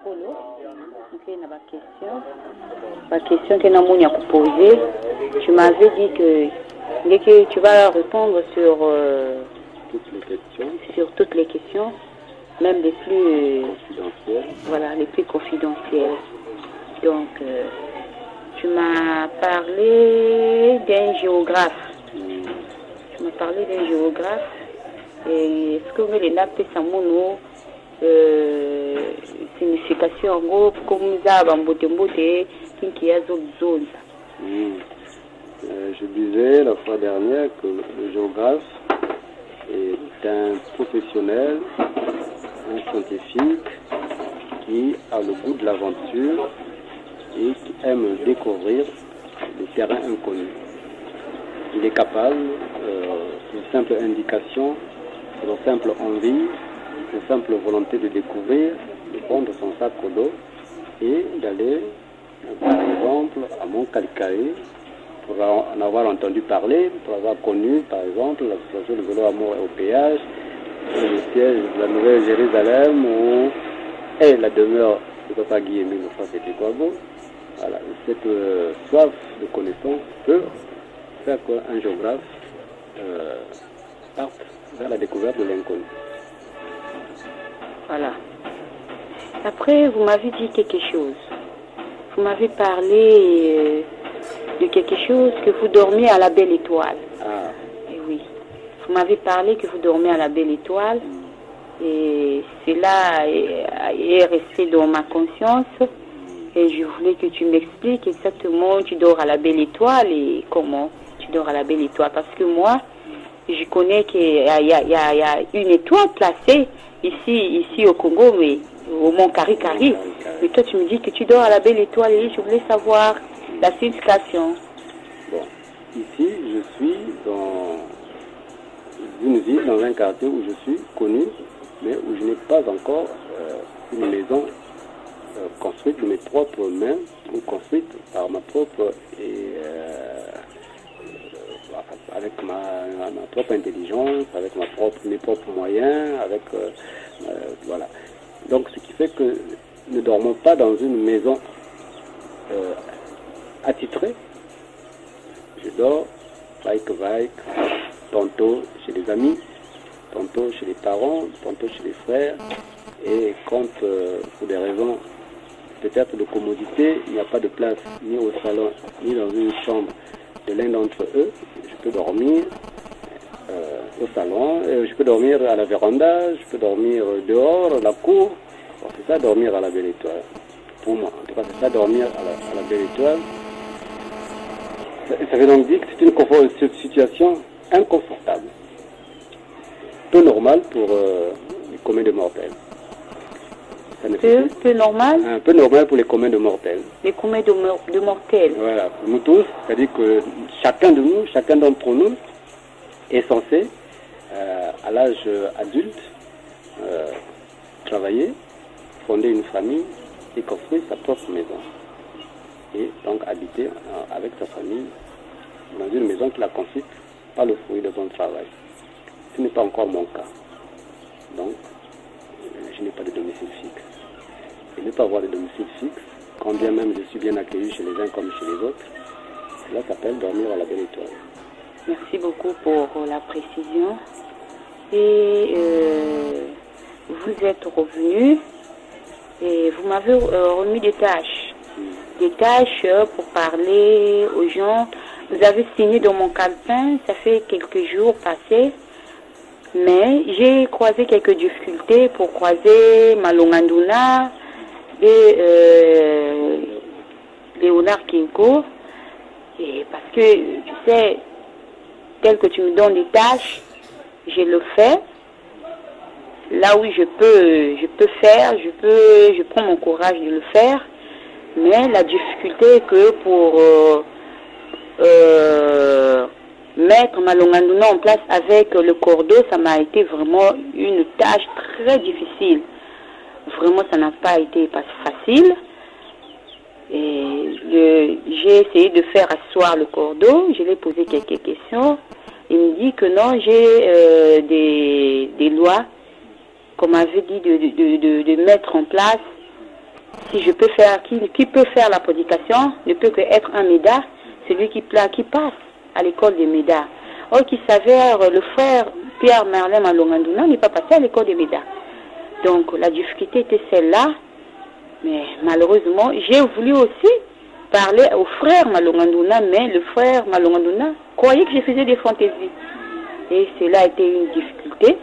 Polo. Ok, on a ma question que Namouni a posée. Tu m'avais dit que tu vas répondre sur toutes les questions, même les plus confidentielles. Voilà, les plus confidentielles. Donc, tu m'as parlé d'un géographe. Tu m'as parlé d'un géographe. Et est-ce que vous voulez l'appeler Samono signification en gros comme ça bambote qui a zone. Je disais la fois dernière que le géographe est un professionnel, un scientifique qui a le goût de l'aventure et qui aime découvrir des terrains inconnus. Il est capable, d'une simple indication, de simple envie, une simple volonté de découvrir, de prendre son sac au dos et d'aller, par exemple, à Mont-Calcaï, pour en avoir entendu parler, pour avoir connu, par exemple, l'association de vélo amour au péage, le siège de la Nouvelle-Jérusalem, où est la demeure de Papa Guillemé, le frère c'était quoi bon. Voilà, cette soif de connaissance peut faire qu'un géographe parte vers la découverte de l'inconnu. Voilà. Après, vous m'avez dit quelque chose. Vous m'avez parlé de quelque chose que vous dormiez à la Belle Étoile. Ah. Et oui. Vous m'avez parlé que vous dormez à la Belle Étoile. Et cela est resté dans ma conscience. Et je voulais que tu m'expliques exactement tu dors à la Belle Étoile et comment tu dors à la Belle Étoile. Parce que moi, je connais qu'il y a une étoile placée ici au Congo, mais au Mont Kari-Kari. Mais toi, tu me dis que tu dors à la Belle Étoile et je voulais savoir la signification. Bon, ici, je suis dans une ville, dans un quartier où je suis connu, mais où je n'ai pas encore une maison construite de mes propres mains ou construite par ma propre avec ma propre intelligence, avec mes propres moyens, avec voilà. Donc ce qui fait que nous ne dormons pas dans une maison attitrée. Je dors vaille, tantôt chez les amis, tantôt chez les parents, tantôt chez les frères. Et quand pour des raisons peut-être de commodité, il n'y a pas de place ni au salon, ni dans une chambre de l'un d'entre eux, je peux dormir au salon, je peux dormir à la véranda, je peux dormir dehors, à la cour. Bon, c'est ça dormir à la Belle Étoile. Pour moi, en tout cas, c'est ça dormir à la Belle Étoile. Ça veut donc dire que c'est une situation inconfortable. Peu normal pour les communs de mortels. Peu normal? Un peu normal pour les communs de mortels. Les communs de mortels. Voilà, pour nous tous, c'est-à-dire que chacun d'entre nous est censé, à l'âge adulte, travailler, fonder une famille et construire sa propre maison. Et donc habiter avec sa famille dans une maison qu'il a construite par le fruit de son travail. Ce n'est pas encore mon cas. Donc, je n'ai pas de domicile fixe. Et ne pas avoir de domicile fixe, quand bien même je suis bien accueilli chez les uns comme chez les autres, cela s'appelle dormir à la Belle Étoile. Merci beaucoup pour la précision. Et vous êtes revenu et vous m'avez remis des tâches. Des tâches pour parler aux gens. Vous avez signé dans mon calepin, ça fait quelques jours passés. Mais j'ai croisé quelques difficultés pour croiser Malonganduna et Léonard Kinko. Et parce que, tu sais, tel que tu me donnes des tâches, je le fais. Là où je peux faire, je prends mon courage de le faire. Mais la difficulté est que pour mettre Malonganduna en place avec le cordeau, ça m'a été vraiment une tâche très difficile. Vraiment, ça n'a pas été facile. Et j'ai essayé de faire asseoir le cordeau. Je lui ai posé quelques questions. Il me dit que non, j'ai des lois qu'on m'avait dit de mettre en place si je peux faire, qui peut faire la prédication ne peut que être un méda, celui qui passe à l'école des médas. Or, qui s'avère, le frère Pierre Merlin Malongandouna n'est pas passé à l'école des médas. Donc, la difficulté était celle-là. Mais malheureusement, j'ai voulu aussi parler au frère Malongandouna, mais le frère Malongandouna croyait que je faisais des fantaisies. Et cela a été une difficulté.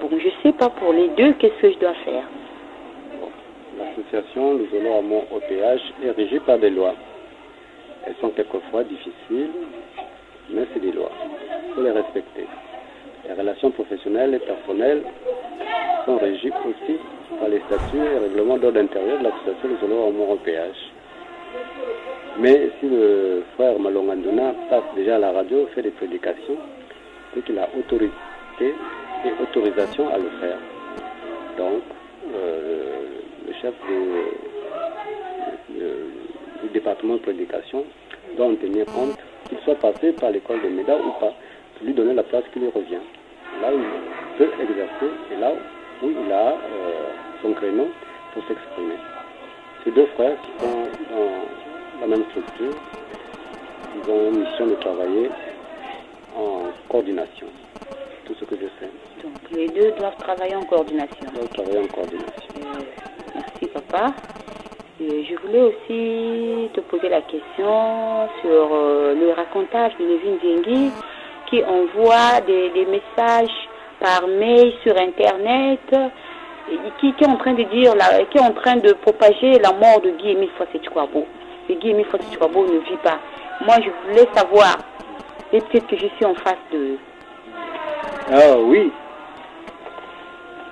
Bon, je ne sais pas pour les deux, qu'est-ce que je dois faire. L'association Les Honneurs Amour OPH est régie par des lois. Elles sont quelquefois difficiles, mais c'est des lois. Il faut les respecter. Les relations professionnelles et personnelles sont régies aussi par les statuts et règlements d'ordre intérieur de l'association Les Honneurs Amour OPH. Mais si le frère Malongandouna passe déjà à la radio, fait des prédications, c'est qu'il a autorité et autorisation à le faire. Donc, le chef du département de prédication doit en tenir compte, qu'il soit passé par l'école de MEDA ou pas, pour lui donner la place qui lui revient. Là où il peut exercer et là où il a son créneau pour s'exprimer. Ces deux frères qui sont dans la même structure, ils ont une mission de travailler en coordination. Tout ce que je sais. Donc les deux doivent travailler en coordination. Ils doivent travailler en coordination. Merci papa. Je voulais aussi te poser la question sur le racontage de Levin Zengi qui envoie des messages par mail sur internet qui est en train de dire, qui est en train de propager la mort de Guy-Émile Fossé-Tukwabo. Et Guy-Émile Fossé-Tukwabo ne vit pas. Moi je voulais savoir, et peut-être que je suis en face de... Ah oui.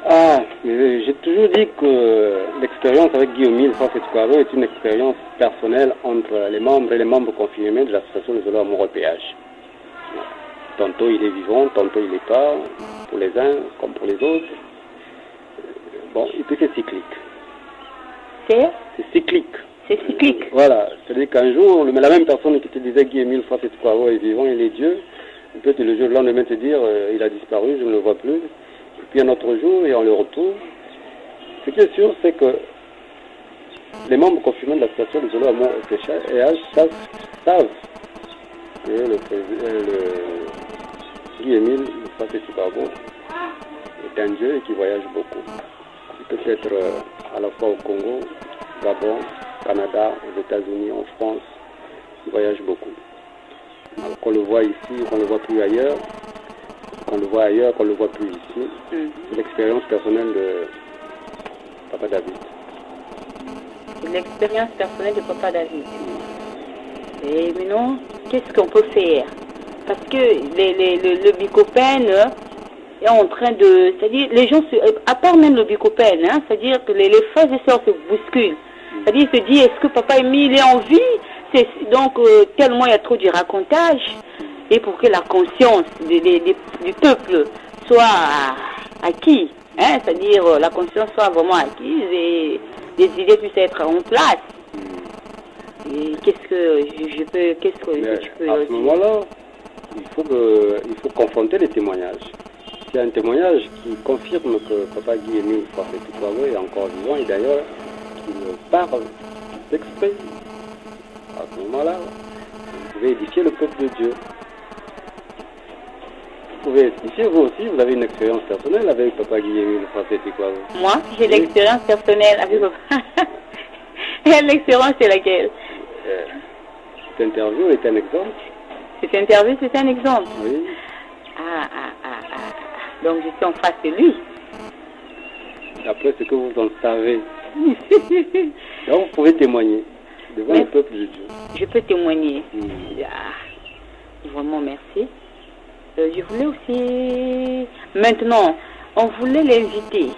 Ah, j'ai toujours dit que l'expérience avec Guy-Émile Fossé-Tukwabo est une expérience personnelle entre les membres et les membres confirmés de l'association Les Honneurs Amour OPH. Tantôt il est vivant, tantôt il n'est pas, pour les uns comme pour les autres. Bon, et puis c'est cyclique. C'est cyclique. C'est cyclique. Voilà, c'est-à-dire qu'un jour, la même personne qui te disait Guy-Émile Fossé-Tukwabo est vivant, il est Dieu, peut-être le jour le lendemain te dire il a disparu, je ne le vois plus. Et puis un autre jour, et on le retrouve. Ce qui est sûr, c'est que les membres confirmés de l'association des Honneurs Amour OPH savent que Guy-Émile Fossé-Tukwabo est un Dieu et qui voyage beaucoup. Il peut être à la fois au Congo, Gabon, Canada, aux États-Unis, en France. Il voyage beaucoup. Alors qu'on le voit ici, qu'on ne le voit plus ailleurs, qu'on le voit ailleurs, qu'on ne le voit plus ici. C'est l'expérience personnelle de Papa David. L'expérience personnelle de Papa David. Et maintenant, qu'est-ce qu'on peut faire? Parce que le bicopène est en train de... C'est-à-dire, les gens, à part même le bicopène, hein, c'est-à-dire que les frères et sœurs se bousculent. C'est-à-dire, ils se disent, est-ce que Papa Émile est en vie? Donc, tellement il y a trop de racontage. Et pour que la conscience du peuple soit acquise, hein, c'est-à-dire la conscience soit vraiment acquise et les idées puissent être en place. Et qu'est-ce que tu peux... À ce moment-là, il faut confronter les témoignages. Il y a un témoignage qui confirme que Papa Guy-Émile Fossé-Tukwabo est encore vivant et d'ailleurs qu'il parle, qu'il s'exprime. À ce moment-là, vous pouvez édifier le peuple de Dieu. Vous pouvez édifier vous aussi, vous avez une expérience personnelle avec Papa Guy-Émile Fossé-Tukwabo. Moi, j'ai l'expérience personnelle avec Papa. Et l'expérience, c'est laquelle? Cette interview est un exemple. Cette interview, c'est un exemple. Oui. Donc je suis en face de lui. D'après ce que vous en savez. Donc vous pouvez témoigner devant le peuple de Dieu. Je peux témoigner. Vraiment merci. Je voulais aussi... Maintenant, on voulait l'inviter,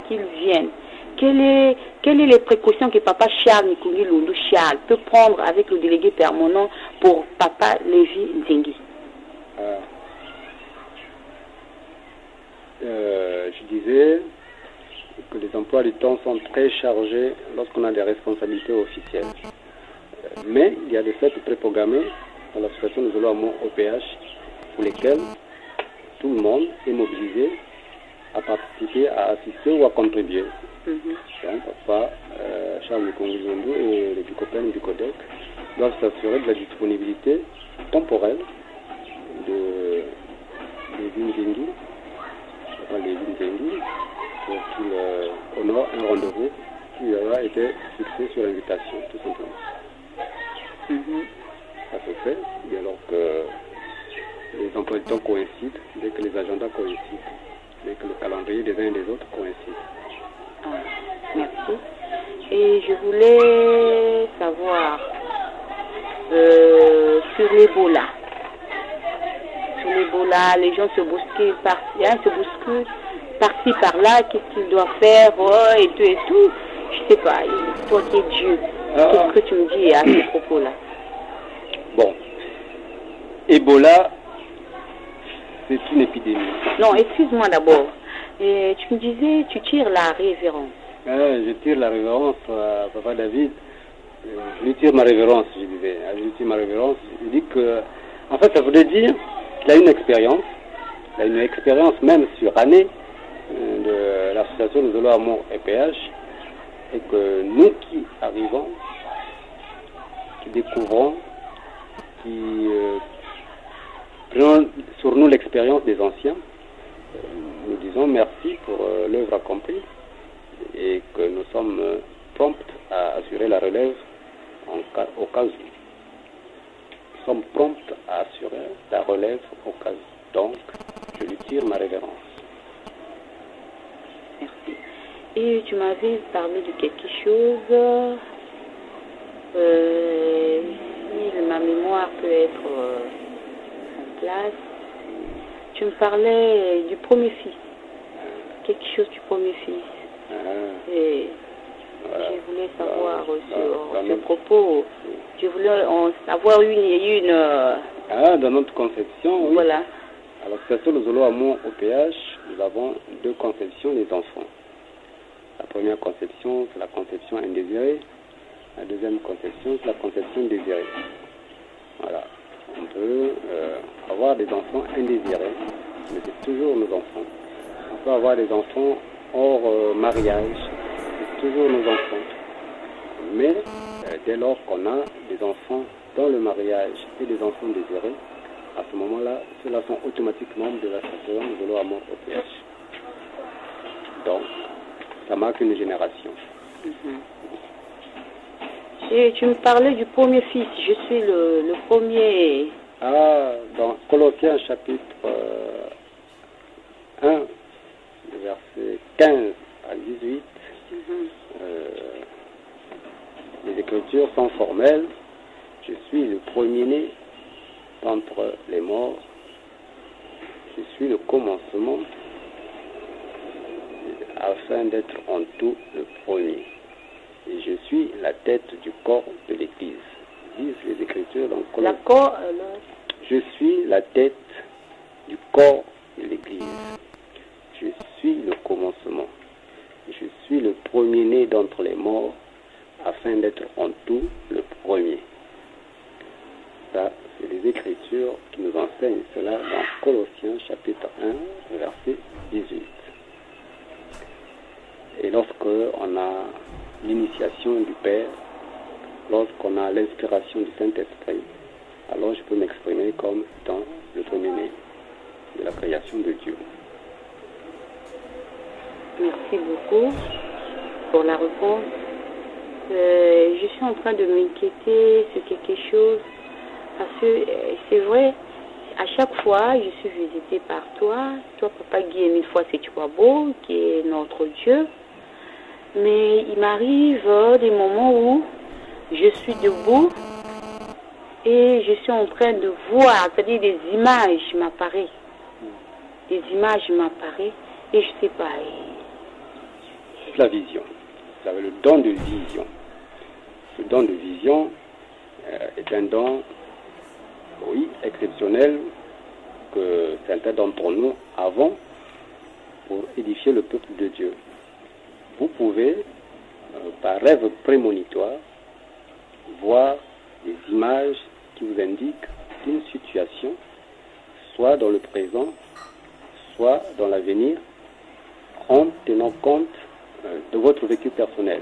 qu'il vienne. Quelles sont les précautions que Papa Charles Nikungi Loulou Charles peut prendre avec le délégué permanent pour Papa Lévi Zengi? Je disais que les emplois du temps sont très chargés lorsqu'on a des responsabilités officielles. Mais il y a des fêtes préprogrammées dans l'association des Honneurs Amour OPH pour lesquelles tout le monde est mobilisé à participer, à assister ou à contribuer. Mhm. Donc, papa, Charles Mikongizondu et les Bicopènes du Codec doivent s'assurer de la disponibilité temporelle de Vinzengi, pour qu'il honore un rendez-vous qui lui aura été fixé sur l'invitation, tout simplement. Mhm. Ça se fait, et alors que les emplois du temps coïncident, dès que les agendas coïncident, dès que le calendrier des uns et des autres coïncide. Ah, merci. Et je voulais savoir sur l'Ebola. Sur l'Ebola, les gens se bousculent par-ci, par-là, qu'est-ce qu'ils doivent faire, et tout. Je sais pas, toi qui es Dieu, qu'est-ce que tu me dis à ce propos-là? Bon, Ebola, c'est une épidémie. Non, excuse-moi d'abord. Tu me disais, tu tires la révérence. Je tire la révérence à Papa David. Je lui tire ma révérence, je disais. Je lui tire ma révérence. Je dis que, en fait, ça voudrait dire qu'il a une expérience. Il a une expérience même sur année de l'association de Zolo Amour et PH. Et que nous qui arrivons, qui découvrons, qui prenons sur nous l'expérience des anciens, nous disons merci pour l'œuvre accomplie et que nous sommes prompts à assurer la relève au cas où. Nous sommes prompts à assurer la relève au cas où. Donc, je lui tire ma révérence. Merci. Et tu m'avais parlé de quelque chose. Si ma mémoire peut être en place. Tu me parlais du premier fils. Quelque chose du premier fils. Et voilà. je voulais savoir sur ce propos. Je voulais en savoir une. Dans notre conception, oui. Voilà. À l'association de Zolo Amour au PH, nous avons deux conceptions des enfants. La première conception, c'est la conception indésirée. La deuxième conception, c'est la conception désirée. Voilà. On peut avoir des enfants indésirés, mais c'est toujours nos enfants. On peut avoir des enfants hors mariage, c'est toujours nos enfants. Mais dès lors qu'on a des enfants dans le mariage et des enfants désirés, à ce moment-là, ceux-là sont automatiquement de l'association de Zolo Amour au PH. Donc, ça marque une génération. Et tu me parlais du premier fils. Je suis le premier. Dans Colossiens chapitre 1, verset 15 à 18, les Écritures sont formelles. Je suis le premier-né d'entre les morts. Je suis le commencement afin d'être en tout le premier. Et je suis la tête du corps de l'Église. Disent les Écritures dans Colossiens. Je suis la tête du corps de l'Église. Je suis le commencement. Je suis le premier-né d'entre les morts, afin d'être en tout le premier. Ça, c'est les Écritures qui nous enseignent cela dans Colossiens chapitre 1, verset 18. Et lorsqu'on a l'initiation du Père, lorsqu'on a l'inspiration du Saint-Esprit, alors je peux m'exprimer comme étant le premier-né de la création de Dieu. Merci beaucoup pour la réponse. Je suis en train de m'inquiéter sur quelque chose, parce que c'est vrai, à chaque fois, je suis visitée par toi, Papa Guy, mille fois c'est Tuabo, qui est notre Dieu. Mais il m'arrive des moments où je suis debout et je suis en train de voir, c'est-à-dire des images m'apparaissent. Des images m'apparaissent et je ne sais pas. C'est la vision. Vous avez le don de vision. Ce don de vision est un don, oui, exceptionnel que certains d'entre nous avons pour édifier le peuple de Dieu. Vous pouvez, par rêve prémonitoire, voir des images qui vous indiquent une situation, soit dans le présent, soit dans l'avenir, en tenant compte de votre vécu personnel.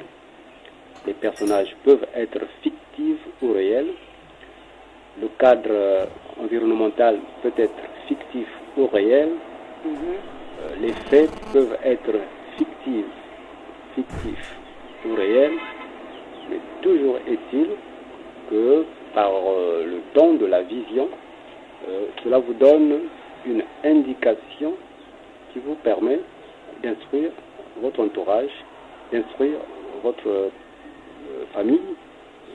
Les personnages peuvent être fictifs ou réels. Le cadre environnemental peut être fictif ou réel. Les faits peuvent être fictifs ou réels. Mais toujours est-il que par le don de la vision, cela vous donne une indication qui vous permet d'instruire votre entourage, d'instruire votre famille,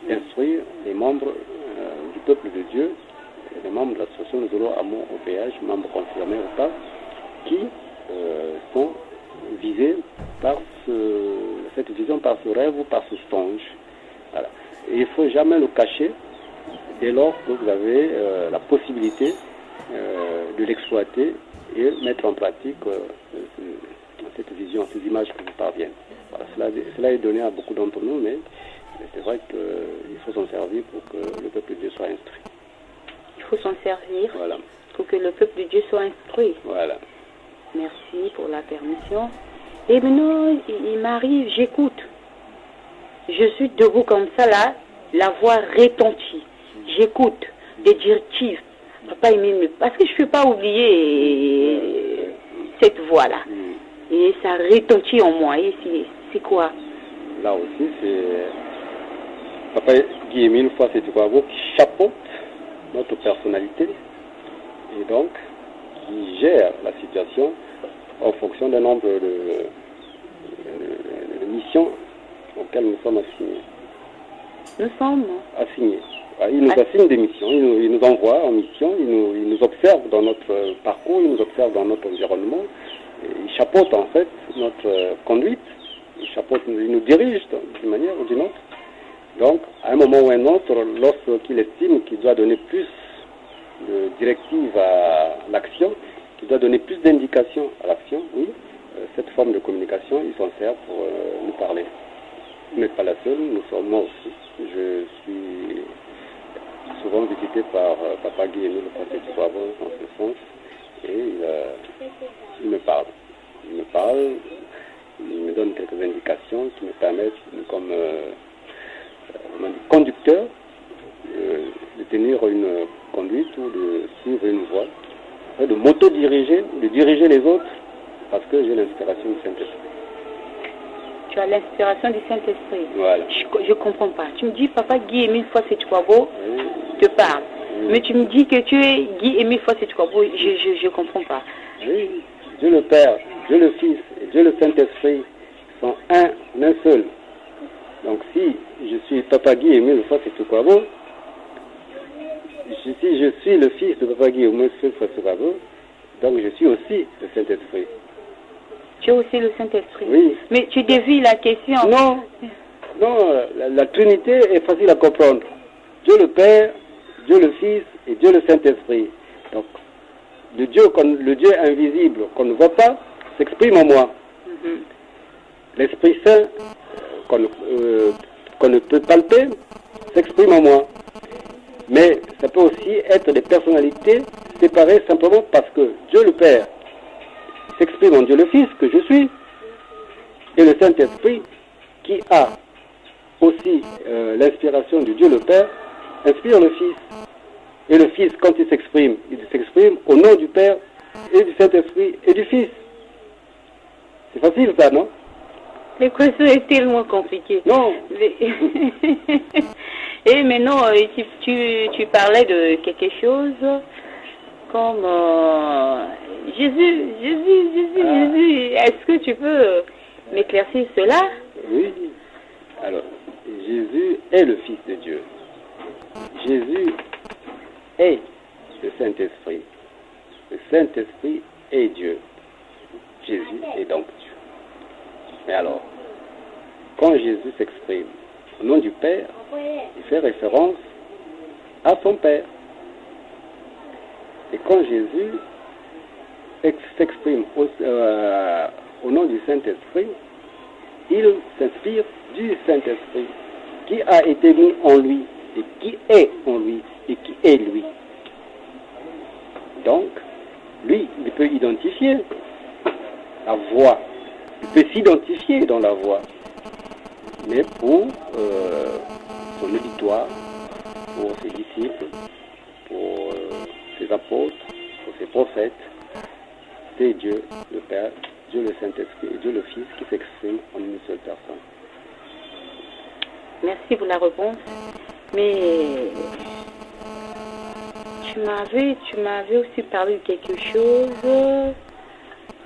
d'instruire les membres du peuple de Dieu, les membres de l'association de Zolo Amour au péage, membres confirmés ou pas, qui sont visés par cette vision, par ce rêve ou par ce songe. Voilà. Et il ne faut jamais le cacher dès lors que vous avez la possibilité de l'exploiter et mettre en pratique cette vision, ces images qui vous parviennent. Voilà, cela est donné à beaucoup d'entre nous, mais c'est vrai qu'il faut s'en servir pour que le peuple de Dieu soit instruit. Il faut s'en servir, voilà, pour que le peuple de Dieu soit instruit. Voilà. Merci pour la permission. Et maintenant, il m'arrive, j'écoute. Je suis debout comme ça, là, la voix retentit. J'écoute des directives. Papa, parce que je ne peux pas oublier cette voix-là. Et ça retentit en moi. Et c'est quoi? Là aussi, c'est Papa Guillemine, une fois, c'est Tukwabo qui chapeaute notre personnalité et donc qui gère la situation en fonction d'un nombre de missions auxquelles nous sommes assignés. Nous sommes assignés. Il nous assigne des missions, il nous envoie en mission, il nous observe dans notre parcours, il nous observe dans notre environnement, il chapeaute en fait notre conduite, il nous dirige d'une manière ou d'une autre. Donc, à un moment ou à un autre, lorsqu'il estime qu'il doit donner plus de directives à l'action, qu'il doit donner plus d'indications à l'action, oui, cette forme de communication, il s'en sert pour nous parler. Vous n'êtes pas la seule, nous sommes moi aussi. Je suis souvent visité par Papa Guillemine, le Français du Bravo, en ce sens, et il me parle. Il me parle, il me donne quelques indications qui me permettent, comme conducteur, de tenir une conduite ou de suivre une voie, de m'auto-diriger, de diriger les autres, parce que j'ai l'inspiration du Saint-Esprit. Tu as l'inspiration du Saint-Esprit. Voilà. Je ne comprends pas. Tu me dis, Papa Guy-Émile Fossé-Tukwabo te parle. Mais tu me dis que tu es Guy-Émile Fossé-Tukwabo. Je ne comprends pas. Oui. Dieu le Père, Dieu le Fils et Dieu le Saint-Esprit sont un seul. Donc si je suis Papa Guy-Émile Fossé-Tukwabo, si je suis le fils de Papa Guy-Émile Fossé-Tukwabo, donc je suis aussi le Saint-Esprit. Tu es aussi le Saint-Esprit. Oui. Mais tu dévies la question. Non, la Trinité est facile à comprendre. Dieu le Père, Dieu le Fils et Dieu le Saint-Esprit. Donc, le Dieu invisible qu'on ne voit pas s'exprime en moi. L'Esprit Saint qu'on ne peut palper s'exprime en moi. Mais ça peut aussi être des personnalités séparées simplement parce que Dieu le Père s'exprime en Dieu le Fils, que je suis, et le Saint-Esprit, qui a aussi l'inspiration de Dieu le Père, inspire le Fils. Et le Fils, quand il s'exprime au nom du Père et du Saint-Esprit et du Fils. C'est facile ça, non? L'équation est tellement compliquée. Non. Et maintenant, tu parlais de quelque chose comme Jésus. Est-ce que tu peux m'éclaircir cela? Oui. Alors, Jésus est le Fils de Dieu. Jésus est le Saint-Esprit. Le Saint-Esprit est Dieu. Jésus est donc Dieu. Mais alors, quand Jésus s'exprime au nom du Père, il fait référence à son Père. Et quand Jésus s'exprime au nom du Saint-Esprit, il s'inspire du Saint-Esprit qui a été mis en lui et qui est en lui et qui est lui. Donc, lui, il peut identifier la voix il peut s'identifier dans la voie. Mais pour son auditoire, pour ses disciples, pour ses apôtres, pour ses prophètes, c'est Dieu le Père, Dieu le Saint-Esprit et Dieu le Fils qui s'expriment en une seule personne. Merci pour la réponse. Mais tu m'avais aussi parlé de quelque chose,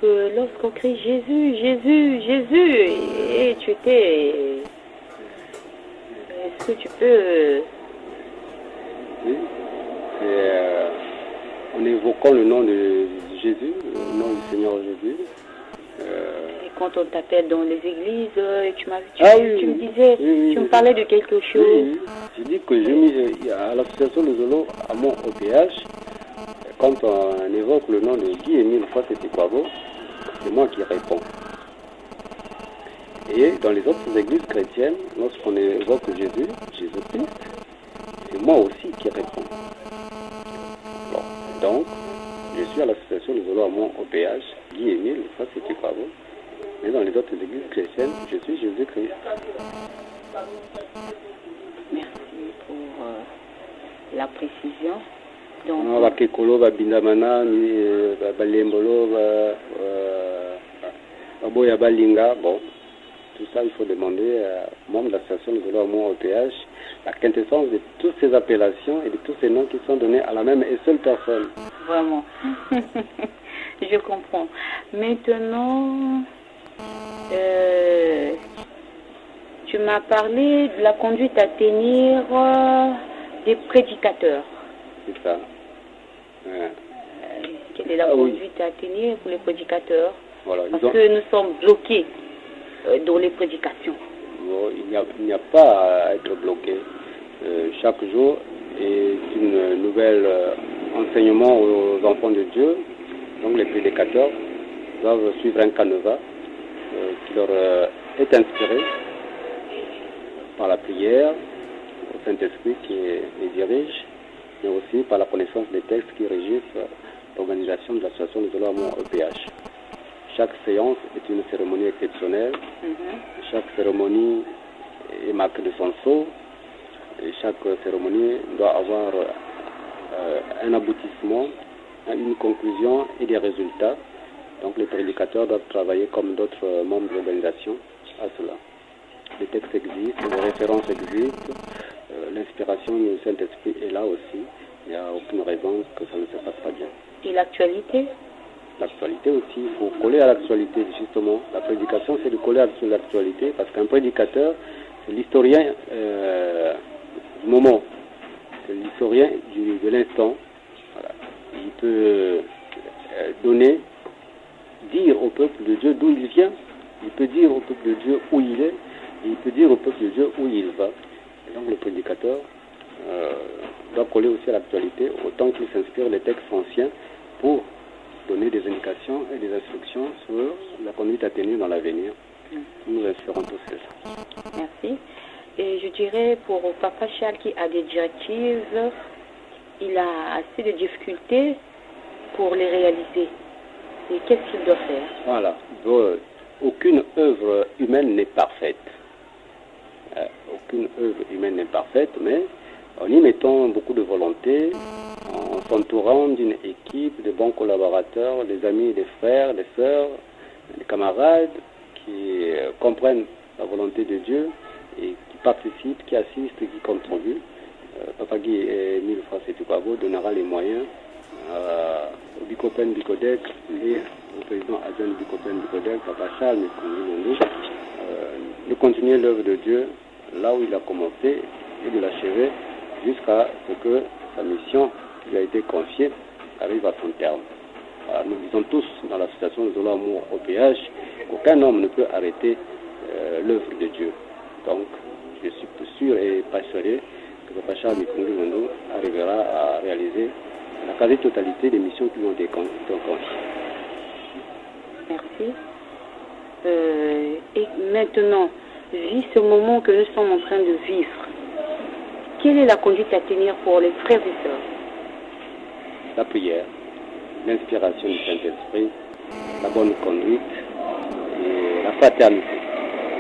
que lorsqu'on crie Jésus, Jésus, Jésus, et tu étais... Est-ce que tu peux... Oui, en évoquant le nom de Jésus, le nom du Seigneur Jésus. Et quand on t'appelle dans les églises, tu me disais, oui, tu me parlais de quelque chose. Oui. Je dis que à l'association de Zolo, à mon OPH, quand on évoque le nom de Guy-Émile Fassetikwago, c'est moi qui réponds. Et dans les autres églises chrétiennes, lorsqu'on évoque Jésus, Jésus-Christ, c'est moi aussi qui réponds. Bon, donc, je suis à l'association de Zolo à mon OPH, Guy-Émile Fassetikwago, mais dans les autres églises chrétiennes, je suis Jésus-Christ. Merci pour la précision. Donc, Bakekolo, Babindamana, Balembolo, Baboya Balinga, bon, tout ça il faut demander aux membres de l'association de Zolo à mon OPH la quintessence de toutes ces appellations et de tous ces noms qui sont donnés à la même et seule personne. Vraiment. Je comprends. Maintenant, tu m'as parlé de la conduite à tenir des prédicateurs. C'est ça. Ouais. Quelle est la conduite à tenir pour les prédicateurs? Voilà, parce que nous sommes bloqués dans les prédications. Bon, il n'y a pas à être bloqué. Chaque jour est une nouvelle enseignement aux enfants de Dieu. Donc les prédicateurs doivent suivre un canevas qui leur est inspiré par la prière au Saint-Esprit qui les dirige, mais aussi par la connaissance des textes qui régissent l'organisation de l'association de Zolo à mon EPH. Chaque séance est une cérémonie exceptionnelle. Chaque cérémonie est marquée de son sceau. Et chaque cérémonie doit avoir un aboutissement, une conclusion et des résultats. Donc les prédicateurs doivent travailler comme d'autres membres de l'organisation à cela. Les textes existent, les références existent, l'inspiration du Saint-Esprit est là aussi. Il n'y a aucune raison que ça ne se passe pas bien. Et l'actualité? L'actualité aussi, il faut coller à l'actualité justement. La prédication, c'est de coller à l'actualité parce qu'un prédicateur, c'est l'historien du moment, c'est l'historien de l'instant. Voilà. Il peut dire au peuple de Dieu d'où il vient, il peut dire au peuple de Dieu où il est, et il peut dire au peuple de Dieu où il va. Et donc le prédicateur doit coller aussi à l'actualité, autant qu'il s'inspire des textes anciens pour donner des indications et des instructions sur la conduite à tenir dans l'avenir. Nous espérons tous ça. Merci. Et je dirais pour Papa Charles qui a des directives, il a assez de difficultés pour les réaliser. Et qu'est-ce qu'il doit faire? Voilà. Donc, aucune œuvre humaine n'est parfaite. Aucune œuvre humaine n'est parfaite, mais en y mettant beaucoup de volonté, en s'entourant d'une équipe de bons collaborateurs, des amis, des frères, des sœurs, des camarades qui comprennent la volonté de Dieu et qui participent, qui assistent et qui contribuent. Papa Guy et Émile Fassetikwago donnera les moyens au Bikopen Bicodec et au président adjoint du Bikopen Bicodec, Papa Charles Mikongi, de continuer l'œuvre de Dieu là où il a commencé et de l'achever jusqu'à ce que sa mission qui lui a été confiée arrive à son terme. Alors, nous disons tous dans l'association de Zolo Amour au OPH qu'aucun homme ne peut arrêter l'œuvre de Dieu. Donc, je suis sûr et persuadé que Papa Charles Mikongi arrivera à réaliser la quasi-totalité des missions qui lui ont été confiées. Merci. Et maintenant, vu ce moment que nous sommes en train de vivre, quelle est la conduite à tenir pour les frères et sœurs? La prière, l'inspiration du Saint-Esprit, la bonne conduite et la fraternité,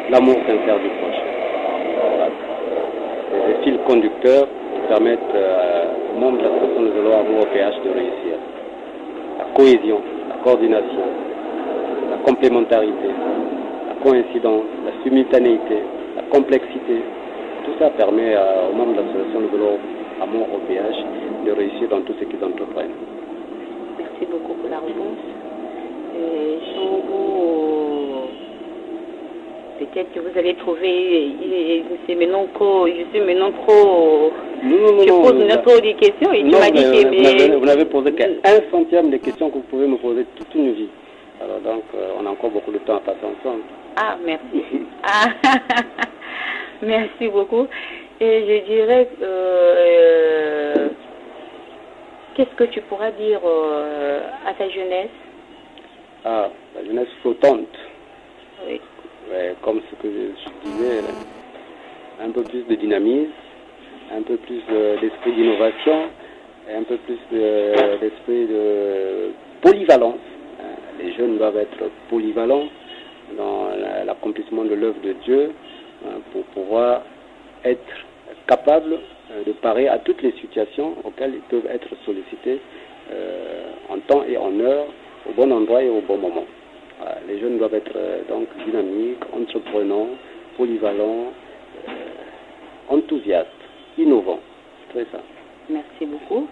l'amour sincère du prochain. Voilà. C'est des fils conducteurs qui permettent aux membres de l'association de Zolo Amour OPH de réussir. La cohésion, la coordination, la complémentarité, la coïncidence, la simultanéité, la complexité. Tout ça permet aux membres de l'association de Zolo Amour OPH de réussir dans tout ce qu'ils entreprennent. Merci beaucoup pour la réponse. Sans vous, peut-être que vous allez trouver, je suis maintenant trop, Non, je pose trop de questions et tu m'as dit que... Vous n'avez posé qu'un centième des questions que vous pouvez me poser toute une vie. Alors donc, on a encore beaucoup de temps à passer ensemble. Ah, merci. Ah, merci beaucoup. Et je dirais, qu'est-ce que tu pourras dire à ta jeunesse? Ah, la jeunesse flottante. Oui. Ouais, comme ce que je disais, un peu plus de dynamisme, un peu plus d'esprit d'innovation, et un peu plus d'esprit de polyvalence. Les jeunes doivent être polyvalents dans l'accomplissement de l'œuvre de Dieu pour pouvoir être capables de parer à toutes les situations auxquelles ils peuvent être sollicités en temps et en heure, au bon endroit et au bon moment. Voilà, les jeunes doivent être donc dynamiques, entreprenants, polyvalents, enthousiastes, innovants. C'est ça. Merci beaucoup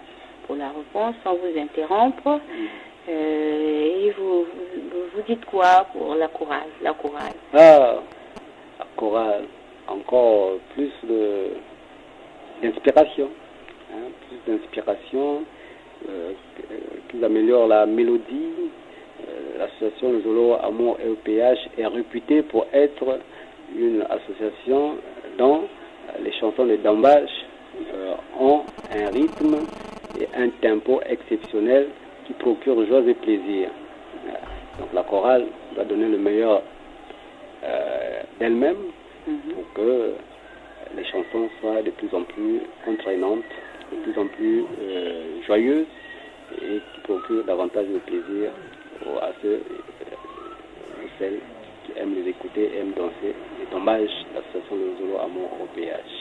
pour la réponse, sans vous interrompre. Et vous dites quoi pour la chorale? Ah, la chorale, encore plus d'inspiration. Plus d'inspiration, qu'ils améliorent la mélodie. L'association de Zolo Amour et OPH est réputée pour être une association dont les chansons de Dambach ont un rythme et un tempo exceptionnel qui procure joie et plaisir. Donc la chorale doit donner le meilleur d'elle-même pour que les chansons soient de plus en plus entraînantes, de plus en plus joyeuses et qui procurent davantage de plaisir à ceux ou celles qui aiment les écouter, aiment danser. Et dommage, l'association de Zolo Amour au PH.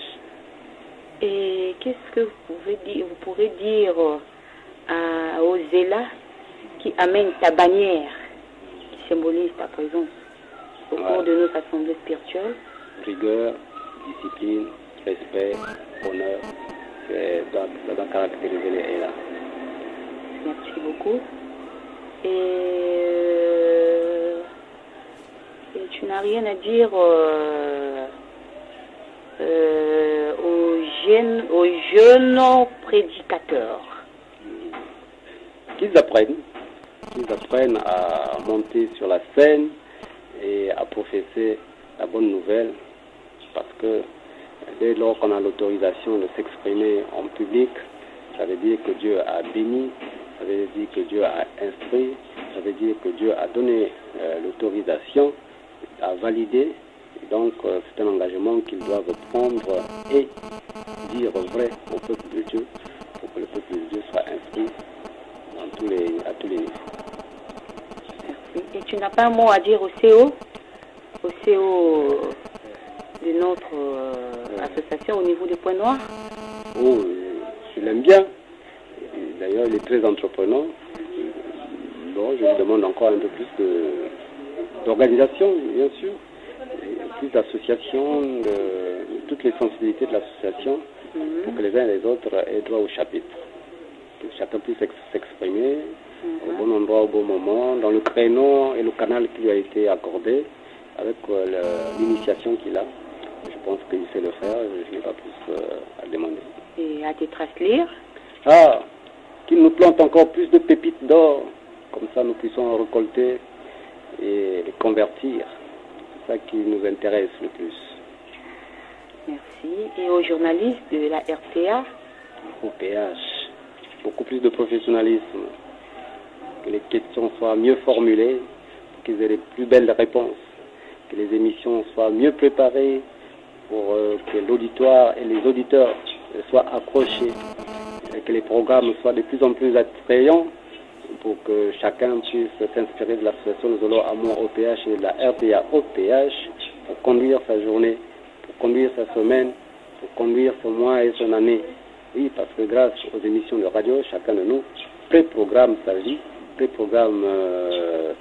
Et qu'est-ce que vous pourrez dire aux zélas qui amènent ta bannière, qui symbolise ta présence au cours de nos assemblées spirituelles? Rigueur, discipline, respect, honneur, ça doit caractériser les là. Merci beaucoup. Et tu n'as rien à dire aux jeunes prédicateurs? Qu'ils apprennent à monter sur la scène et à professer la bonne nouvelle, parce que dès lors qu'on a l'autorisation de s'exprimer en public, ça veut dire que Dieu a béni, ça veut dire que Dieu a instruit, ça veut dire que Dieu a donné l'autorisation, a validé. Et donc c'est un engagement qu'ils doivent prendre et dire vrai au peuple de Dieu, pour que le peuple de Dieu soit instruit à tous les niveaux. Merci. Et tu n'as pas un mot à dire au CO de notre association au niveau des Points Noirs? Oh, je l'aime bien. D'ailleurs, il est très entreprenant. Bon, je lui demande encore un peu plus d'organisation, bien sûr, et plus d'association, de toutes les sensibilités de l'association, pour que les uns et les autres aient droit au chapitre. Que chacun puisse s'exprimer au bon endroit, au bon moment, dans le créneau et le canal qui lui a été accordé, avec l'initiation qu'il a. Je pense qu'il sait le faire, je n'ai pas plus à demander. Et à te traslire? Ah, qu'il nous plante encore plus de pépites d'or, comme ça nous puissions récolter et les convertir. C'est ça qui nous intéresse le plus. Merci. Et aux journalistes de la RTA? Au PH, beaucoup plus de professionnalisme, que les questions soient mieux formulées, qu'ils aient les plus belles réponses, que les émissions soient mieux préparées pour que l'auditoire et les auditeurs soient accrochés, et que les programmes soient de plus en plus attrayants pour que chacun puisse s'inspirer de l'association de Zolo Amour OPH et de la RPA OPH pour conduire sa journée, pour conduire sa semaine, pour conduire son mois et son année. Oui, parce que grâce aux émissions de radio, chacun de nous préprogramme sa vie, préprogramme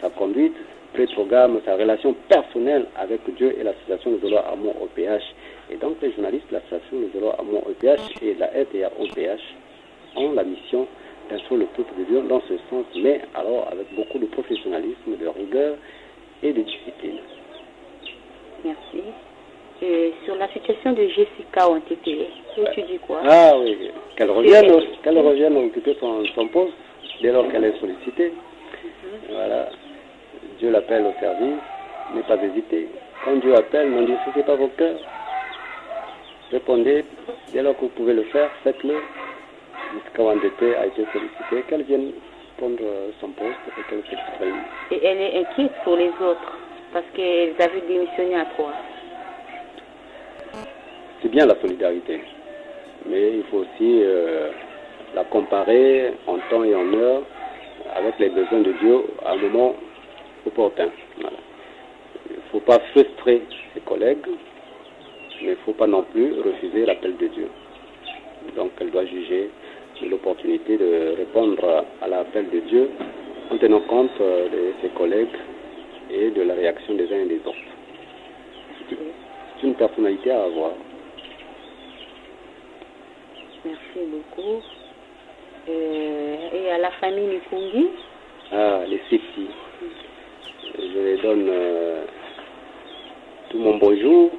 sa conduite, préprogramme sa relation personnelle avec Dieu et l'association de Zolo Amour OPH. Et donc les journalistes de l'association de Zolo Amour OPH et de la RPA OPH ont la mission d'instruire le peuple de Dieu dans ce sens, mais alors avec beaucoup de professionnalisme, de rigueur et de discipline. Merci. Et sur la situation de Jessica en TT, tu dis quoi? Ah oui, qu'elle revienne occuper son poste dès lors qu'elle est sollicitée. Voilà. Dieu l'appelle au service, ne pas hésiter. Quand Dieu appelle, n'en discutez pas vos cœurs. Répondez, dès lors que vous pouvez le faire, faites-le. Jessica Wandete a été sollicitée, qu'elle vienne prendre son poste et qu'elle s'exprime. Et elle est inquiète pour les autres, parce qu'elles avaient démissionné à 3. C'est bien la solidarité, mais il faut aussi la comparer en temps et en heure avec les besoins de Dieu à un moment opportun. Voilà. Il ne faut pas frustrer ses collègues, mais il ne faut pas non plus refuser l'appel de Dieu. Donc elle doit juger de l'opportunité de répondre à l'appel de Dieu en tenant compte de ses collègues et de la réaction des uns et des autres. C'est une personnalité à avoir. Merci beaucoup. Et à la famille Nikungi? Ah, les 6 filles. Je les donne tout mon bonjour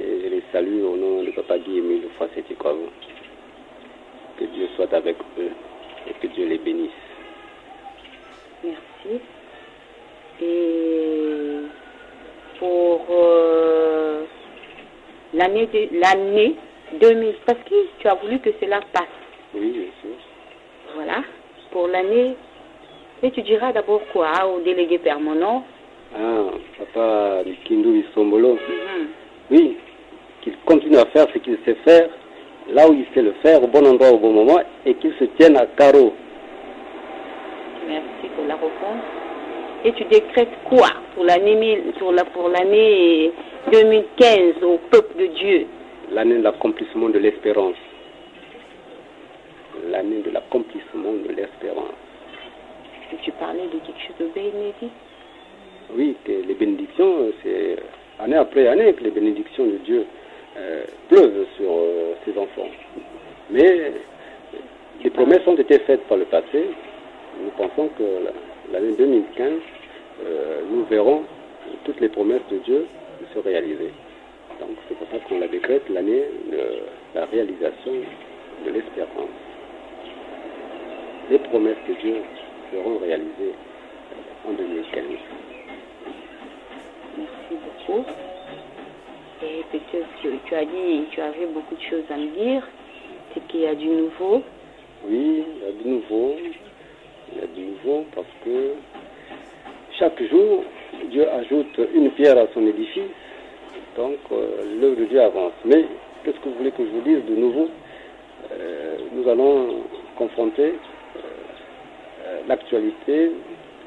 et je les salue au nom de Papa Guy Emile Fouassétikwago. Que Dieu soit avec eux et que Dieu les bénisse. Merci. Et pour l'année 2000, parce que tu as voulu que cela passe. Oui, bien sûr. Voilà. Pour l'année, et tu diras d'abord quoi au délégué permanent? Ah, Papa Kindu Isombolo. Oui, qu'il continue à faire ce qu'il sait faire, là où il sait le faire, au bon endroit, au bon moment, et qu'il se tienne à carreau. Merci pour la réponse. Et tu décrètes quoi pour l'année 2015 au peuple de Dieu? L'année de l'accomplissement de l'espérance. L'année de l'accomplissement de l'espérance. Tu parlais de quelque chose de bénédiction? Oui, que les bénédictions, c'est année après année que les bénédictions de Dieu pleuvent sur ses enfants. Mais les promesses ont été faites par le passé. Nous pensons que l'année 2015, nous verrons toutes les promesses de Dieu se réaliser. Donc c'est pour ça qu'on la décrète l'année de la réalisation de l'espérance. Les promesses de Dieu seront réalisées en 2015. Merci beaucoup. Et peut-être que tu as dit, tu avais beaucoup de choses à me dire. C'est qu'il y a du nouveau. Oui, il y a du nouveau. Il y a du nouveau parce que chaque jour, Dieu ajoute une pierre à son édifice. Donc, l'œuvre de Dieu avance. Mais, qu'est-ce que vous voulez que je vous dise de nouveau? Nous allons confronter l'actualité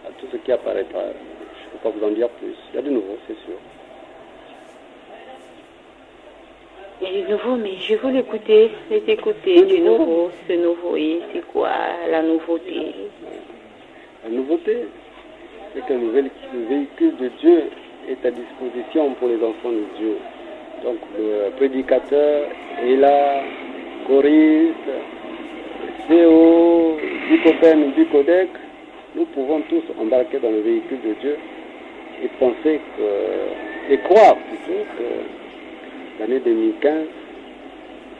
à tout ce qui apparaîtra. Je ne peux pas vous en dire plus. Il y a du nouveau, c'est sûr. Il y a du nouveau, mais je veux l'écouter, t'écouter du nouveau. Ce nouveau, et c'est quoi la nouveauté? La nouveauté, c'est que le véhicule de Dieu est à disposition pour les enfants de Dieu. Donc le prédicateur est là, choriste, CO, Bicopène, Bicodec, nous pouvons tous embarquer dans le véhicule de Dieu et penser que, et croire plutôt que l'année 2015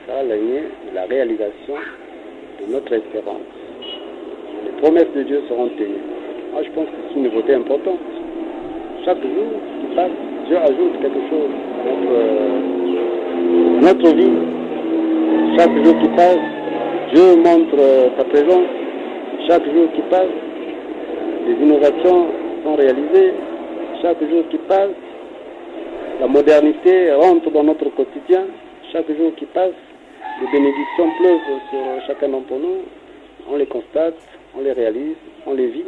sera l'année de la réalisation de notre espérance. Les promesses de Dieu seront tenues. Moi, je pense que c'est une nouveauté importante. Chaque jour qui passe, Dieu ajoute quelque chose à notre vie. Chaque jour qui passe, Dieu montre sa présence. Chaque jour qui passe, des innovations sont réalisées. Chaque jour qui passe, la modernité rentre dans notre quotidien. Chaque jour qui passe, les bénédictions pleuvent sur chacun d'entre nous. On les constate on les réalise, on les vit.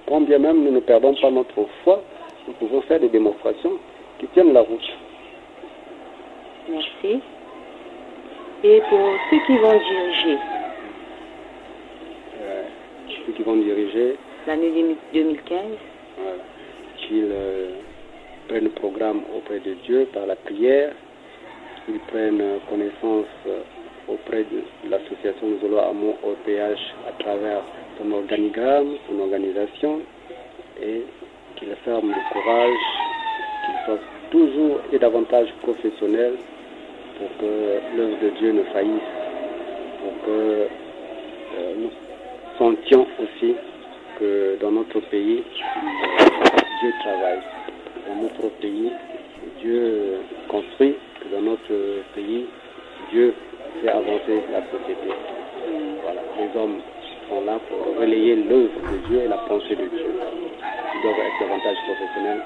Quand bien même nous ne perdons pas notre foi, nous pouvons faire des démonstrations qui tiennent la route. Merci. Et pour ceux qui vont diriger l'année 2015, qu'ils prennent programme auprès de Dieu par la prière, qu'ils prennent connaissance auprès de l'association Zolo Amour OPH à travers son organigramme, son organisation, et qu'ils ferment le courage, qu'ils soient toujours et davantage professionnels pour que l'œuvre de Dieu ne faillisse, pour que nous sentions aussi que dans notre pays, Dieu travaille. Dans notre pays, Dieu construit, que dans notre pays, Dieu fait avancer la société. Voilà, les hommes sont là pour relayer l'œuvre de Dieu et la pensée de Dieu. Ils doivent être davantage professionnels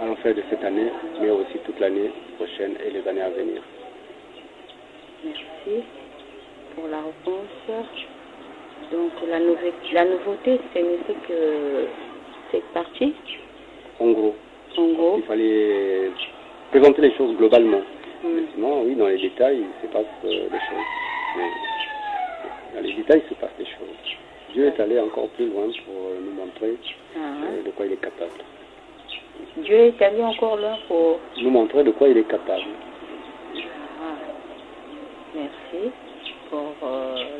à l'en faire de cette année, mais aussi toute l'année prochaine et les années à venir. Merci pour la réponse. Donc la nouveauté, ce n'est que cette partie. En gros, il fallait présenter les choses globalement. Mais sinon, oui, dans les détails, il se passe des choses. Mais dans les détails, il se passe des choses. Dieu est allé encore plus loin pour nous montrer de quoi il est capable. Dieu est allé encore loin pour nous montrer de quoi il est capable. Merci pour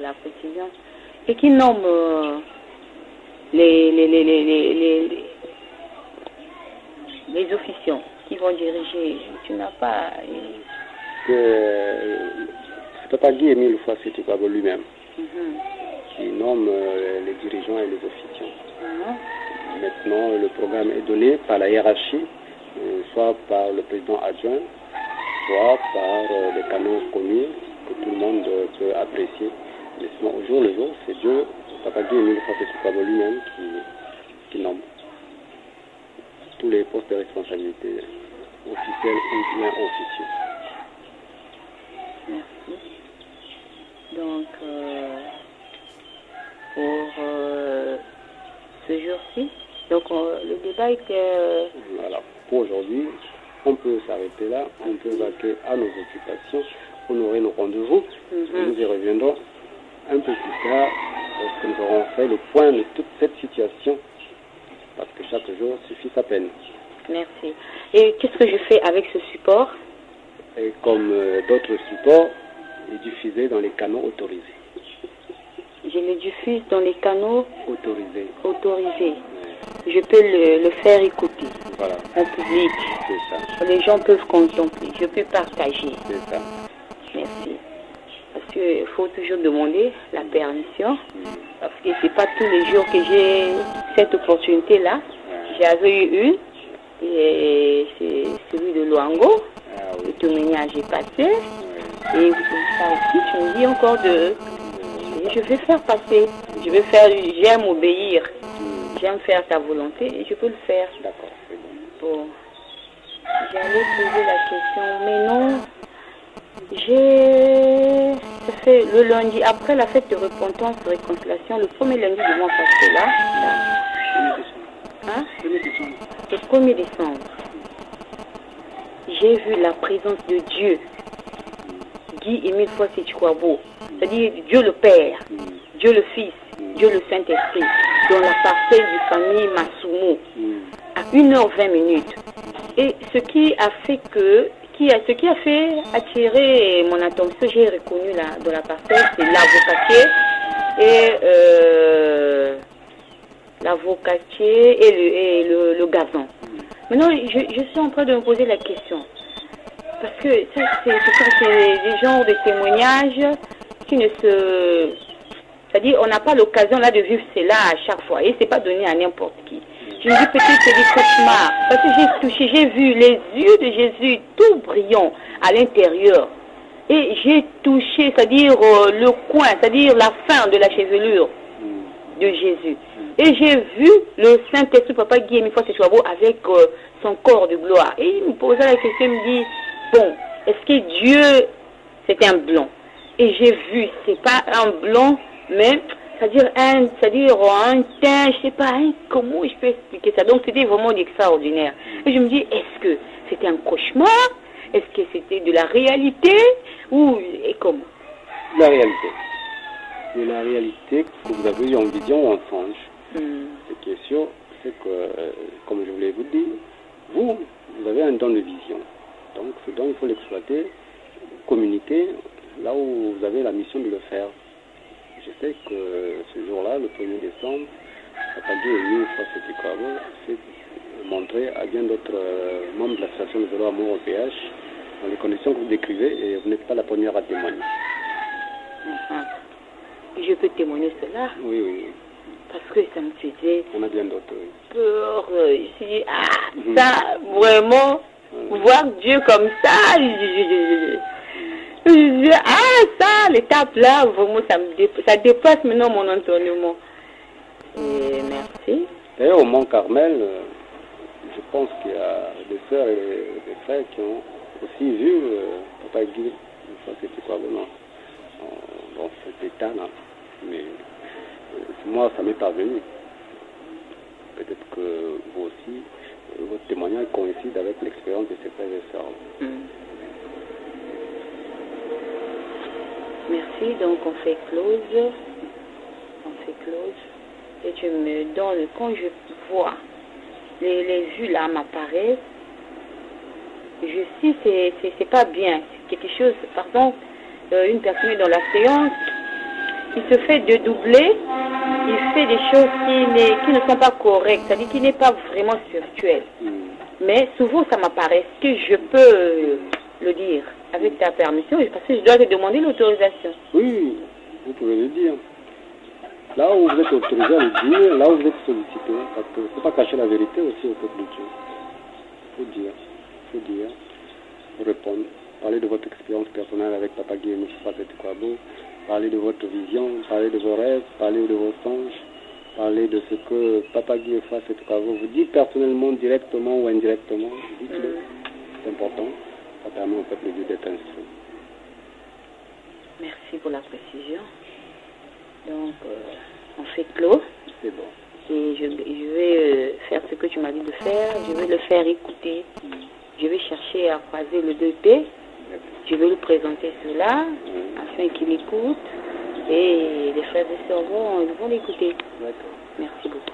la précision. Et qui nomme les officiants qui vont diriger? Tu n'as pas... C'est Papa Guy-Émile Foissé-Tukwabo lui-même qui nomme les dirigeants et les officiants. Maintenant, le programme est donné par la hiérarchie, soit par le président adjoint, soit par les canaux connus que tout le monde peut apprécier. Mais sinon, au jour le jour, c'est Dieu, Papa Guy-Émile Foissé-Tukwabo lui-même qui nomme tous les postes de responsabilité officiels ou bien officieux. Merci. Donc, pour ce jour-ci, donc le débat était... Voilà, pour aujourd'hui, on peut s'arrêter là, on peut vaquer à nos occupations, honorer nos rendez-vous, et nous y reviendrons un peu plus tard, lorsque nous aurons fait le point de toute cette situation, parce que chaque jour suffit sa peine. Merci. Et qu'est-ce que je fais avec ce support? Et comme d'autres supports, les diffuser dans les canaux autorisés. Je les diffuse dans les canaux autorisés. Je peux le faire écouter en public. C'est ça. Les gens peuvent contempler. Je peux partager. C'est ça. Merci. Parce qu'il faut toujours demander la permission. Parce que ce n'est pas tous les jours que j'ai cette opportunité-là. J'avais eu une. Et c'est celui de Luango. Le témoignage est passé. Et ça aussi, tu me dis encore de... Et je vais faire passer. J'aime obéir. J'aime faire ta volonté et je peux le faire. D'accord, c'est bon. J'allais poser la question, mais non. Ça fait le lundi, après la fête de repentance, de réconciliation, le premier lundi du mois passé, là. Hein? Le 1er décembre. J'ai vu la présence de Dieu. Guy-Émile Foissé-Tukwabo. C'est-à-dire Dieu le Père, Dieu le Fils, Dieu le Saint-Esprit, dans la parcelle du famille Masumo, à 1h20. Et ce qui a fait attirer mon attention, j'ai reconnu dans la parcelle, c'est l'avocatier et le gazon. Maintenant, je suis en train de me poser la question. Parce que c'est des genres de témoignages qui ne se... C'est-à-dire, on n'a pas l'occasion là de vivre cela à chaque fois. Et c'est pas donné à n'importe qui. Je me dis peut-être c'est des cauchemars. Parce que j'ai vu les yeux de Jésus tout brillants à l'intérieur. Et j'ai touché, c'est-à-dire le coin, c'est-à-dire la fin de la chevelure de Jésus. Et j'ai vu le Saint-Esprit, Papa Guy-Émile Foissé-Tukwabo, avec son corps de gloire. Et il me posait la question, il me dit, bon, est-ce que Dieu, c'est un blanc? Et j'ai vu, c'est pas un blanc, mais C'est-à-dire un teint, je sais pas, comment je peux expliquer ça. Donc c'était vraiment extraordinaire. Et je me dis, est-ce que c'était un cauchemar? Est-ce que c'était de la réalité? Ou et comment? La réalité. C'est la réalité que vous avez eu en vision ou en songe. Ce qui est sûr, c'est que, comme je voulais vous dire, vous avez un don de vision. Donc ce don, il faut l'exploiter, communiquer là où vous avez la mission de le faire. Je sais que ce jour-là, le 1er décembre, Papagui est venu face au Tikabo, c'est montré à bien d'autres membres de l'association de vélo amour au PH dans les conditions que vous décrivez, et vous n'êtes pas la première à témoigner. Je peux témoigner cela? Oui, oui. Parce que ça me faisait on a bien d'autres, oui. peur. Je me suis dit, ça, vraiment, voir Dieu comme ça, je dis, ça, l'étape là, vraiment, ça dépasse maintenant mon entonnement. Et merci. D'ailleurs, au Mont Carmel, je pense qu'il y a des sœurs et des frères qui ont aussi vu Papa Guy, c'était quoi, dans cet état-là. Mais moi, ça m'est parvenu. Peut-être que vous aussi, votre témoignage coïncide avec l'expérience de ces frères et sœurs. Merci, donc on fait close. Et tu me donnes, quand je vois les vues là m'apparaissent, je sais c'est pas bien, c'est quelque chose, par exemple, une personne est dans la séance, il se fait dédoubler, il fait des choses qui ne sont pas correctes, c'est-à-dire qui n'est pas vraiment spirituel. Mais souvent ça m'apparaît. Est-ce que je peux le dire avec ta permission, parce que je dois te demander l'autorisation? Oui, vous pouvez le dire. Là où vous êtes autorisé à le dire, là où vous êtes sollicité, parce qu'il ne faut pas cacher la vérité aussi au peuple de Dieu. Il faut dire, répondre, parler de votre expérience personnelle avec Papa Guy et M. Kwabo, parler de votre vision, parler de vos rêves, parler de vos songes, parler de ce que Papa Guy et Kwabo vous dit personnellement, directement ou indirectement. Dites-le, c'est important, ça permet au peuple de Dieu d'être instruit. Merci pour la précision. Donc, on fait clos. C'est bon. Et je vais faire ce que tu m'as dit de faire. Je vais le faire écouter. Je vais chercher à croiser le 2P. Je vais lui présenter cela afin qu'il écoute. Et les frères et sœurs vont l'écouter. D'accord. Merci beaucoup.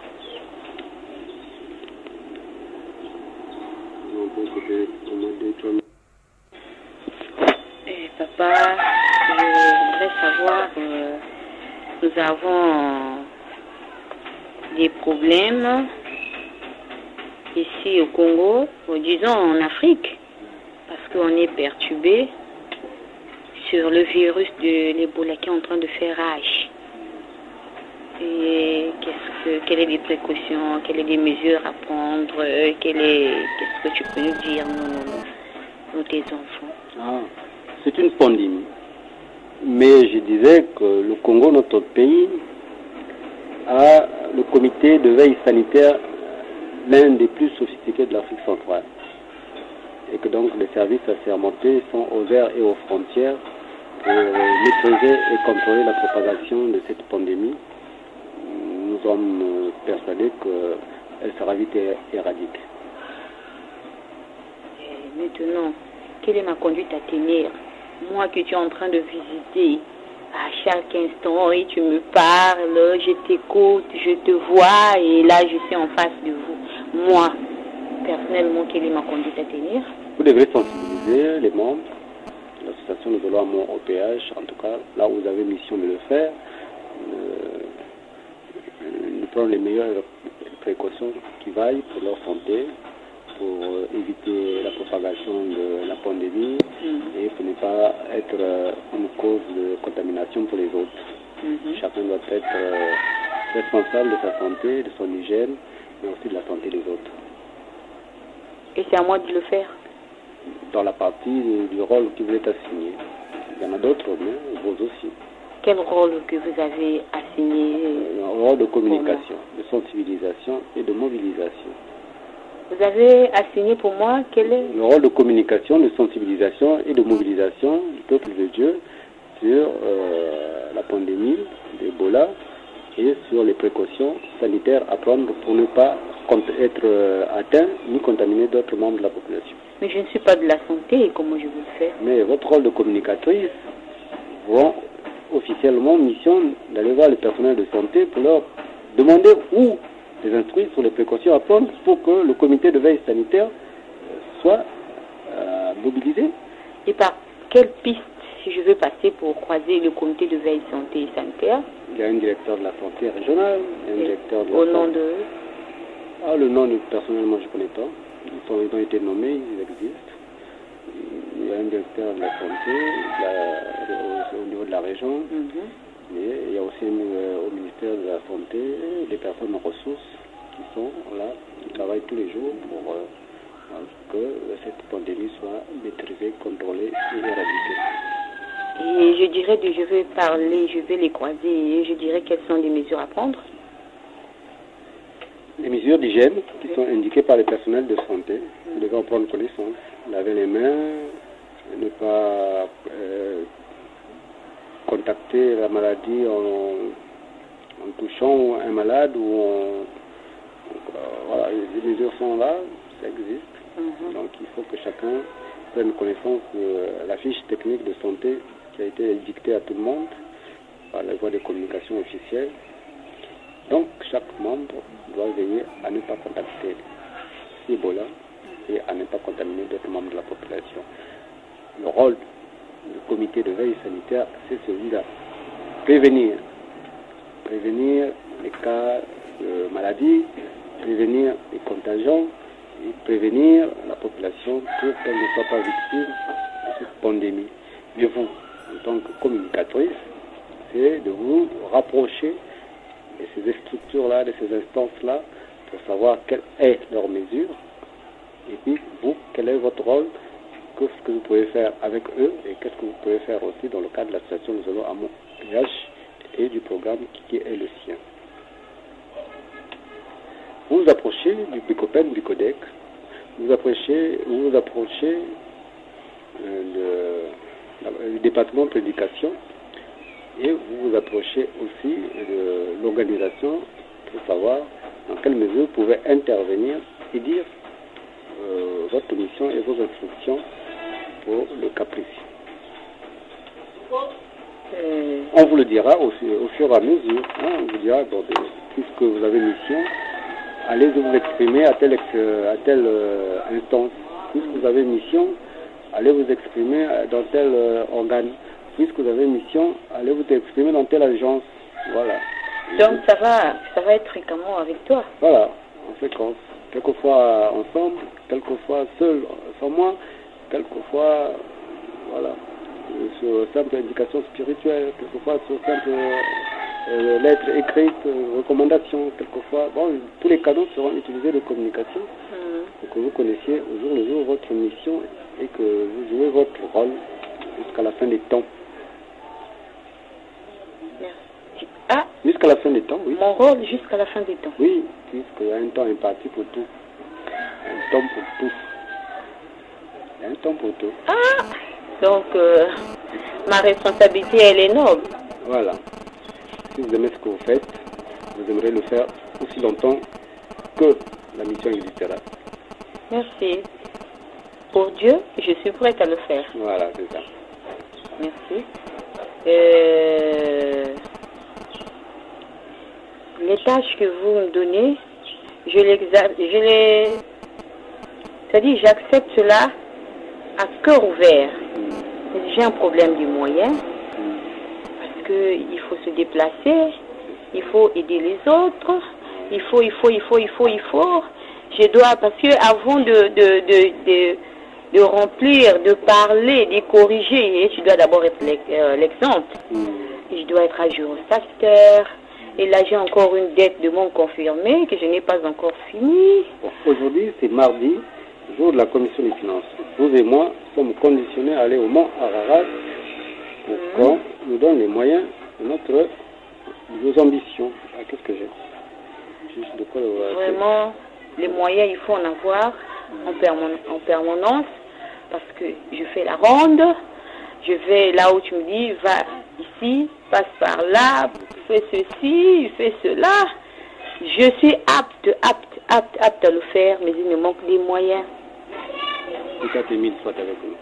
Et papa, je voudrais savoir, nous avons des problèmes ici au Congo, ou disons en Afrique, parce qu'on est perturbé sur le virus de l'Ebola qui est en train de faire rage. Et quelles sont les précautions, quelles sont les mesures à prendre, qu'est-ce que tu peux nous dire, nous tes enfants? C'est une pandémie. Mais je disais que le Congo, notre pays, a le comité de veille sanitaire l'un des plus sophistiqués de l'Afrique centrale. Et que donc les services assermentés sont ouverts et aux frontières pour maîtriser et contrôler la propagation de cette pandémie. Nous sommes persuadés qu'elle sera vite éradiquée. Et maintenant, quelle est ma conduite à tenir? Moi que tu es en train de visiter à chaque instant et tu me parles, je t'écoute, je te vois et là je suis en face de vous. Moi, personnellement, quelle est ma conduite à tenir? Vous devrez sensibiliser les membres de l'association de vélo amour au PH, en tout cas là où vous avez mission de le faire, de prendre les meilleures précautions qui vaillent pour leur santé, pour éviter la propagation de la pandémie et pour ne pas être une cause de contamination pour les autres. Chacun doit être responsable de sa santé, de son hygiène, mais aussi de la santé des autres. Et c'est à moi de le faire? Dans la partie du rôle qui vous est assigné. Il y en a d'autres, mais vous aussi. Quel rôle que vous avez assigné? Un rôle de communication, de sensibilisation et de mobilisation. Vous avez assigné pour moi quel est le rôle de communication, de sensibilisation et de mobilisation du peuple de Dieu sur la pandémie d'Ebola et sur les précautions sanitaires à prendre pour ne pas être atteint ni contaminer d'autres membres de la population. Mais je ne suis pas de la santé, comment je vous le fais? Mais votre rôle de communicatrice vont officiellement mission d'aller voir les personnels de santé pour leur demander ou les instruire sur les précautions à prendre pour que le comité de veille sanitaire soit mobilisé. Et par quelle piste, si je veux passer pour croiser le comité de veille santé et sanitaire? Il y a un directeur de la santé régionale, un directeur de la au nom de... Ah, le nom, personnellement, je ne connais pas. Ils ont été nommés, ils existent. Il y a un directeur de la santé au niveau de la région. Mais il y a aussi au ministère de la Santé des personnes en ressources qui sont là, qui travaillent tous les jours pour que cette pandémie soit maîtrisée, contrôlée et éradiquée. Et je dirais je vais les croiser et je dirais quelles sont les mesures à prendre? Les mesures d'hygiène qui sont indiquées par les personnels de santé, vous devez en prendre connaissance. Laver les mains, ne pas contacter la maladie en touchant un malade ou voilà, les mesures sont là, ça existe. Donc il faut que chacun prenne connaissance de la fiche technique de santé qui a été dictée à tout le monde par la voie de communication officielle. Donc chaque membre doit veiller à ne pas contacter Ebola et à ne pas contaminer d'autres membres de la population. Le rôle du comité de veille sanitaire, c'est celui-là. Prévenir les cas de maladie, prévenir les contagions et prévenir la population pour qu'elle ne soit pas victime de cette pandémie. Mais vous, en tant que communicatrice, c'est de vous rapprocher de ces structures-là, de ces instances-là, pour savoir quelle est leur mesure. Et puis, vous, quel est votre rôle, qu'est-ce que vous pouvez faire avec eux et qu'est-ce que vous pouvez faire aussi dans le cadre de l'association Nous allons à mon PH et du programme qui est le sien. Vous vous approchez du PICOPEN, du CODEC, vous approchez du département de prédication et vous vous approchez aussi de l'organisation pour savoir dans quelle mesure vous pouvez intervenir et dire votre mission et vos instructions pour le cas précis. On vous le dira au fur et à mesure. Hein, on vous dira, bon, puisque vous avez mission, allez vous exprimer à telle instance. Puisque vous avez mission, allez vous exprimer dans tel organe. Puisque vous avez mission, allez vous exprimer dans telle agence. Voilà. Donc ça va être fréquemment avec toi. Voilà, en fréquence. Quelquefois ensemble, quelquefois seul, sans moi, quelquefois, voilà, sur simple indication spirituelle, quelquefois sur simple lettres écrites, recommandations, quelquefois, bon, tous les canaux seront utilisés de communication pour que vous connaissiez au jour le jour votre mission et que vous jouez votre rôle jusqu'à la fin des temps. Merci. Ah, jusqu'à la fin des temps, oui. Mon rôle jusqu'à la fin des temps. Oui, puisqu'il y a un temps imparti pour tout. Un temps pour tous. Il y a un temps pour tout. Ah, donc ma responsabilité, elle est noble. Voilà. Si vous aimez ce que vous faites, vous aimerez le faire aussi longtemps que la mission existera. Merci. Pour Dieu, je suis prête à le faire. Voilà, c'est ça. Merci. Les tâches que vous me donnez, c'est-à-dire j'accepte cela à cœur ouvert. J'ai un problème de moyens, parce qu'il faut se déplacer, il faut aider les autres, il faut. Je dois, parce que avant de remplir, de parler, de corriger, et je dois d'abord être l'exemple. Je dois être ajurosacteur. Et là, j'ai encore une dette de mon confirmé que je n'ai pas encore finie. Aujourd'hui, c'est mardi, jour de la commission des finances. Vous et moi sommes conditionnés à aller au Mont Ararat pour qu'on nous donne les moyens de nos ambitions. Ah, qu'est-ce que j'ai? Juste de quoi Vraiment, les moyens, il faut en avoir en permanence parce que je fais la ronde. Je vais là où tu me dis, ici, passe par là, fais ceci, fais cela. Je suis apte à le faire, mais il me manque des moyens. Tout à fait, 1000 fois avec nous.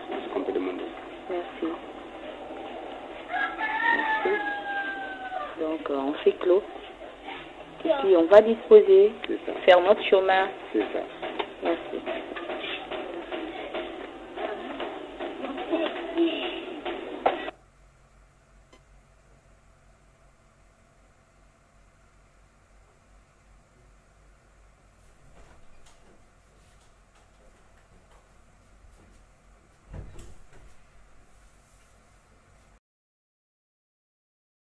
C'est ce qu'on peut demander. Merci. Merci. Donc, on fait clos. Et puis, on va disposer, faire notre chemin. C'est ça. Merci.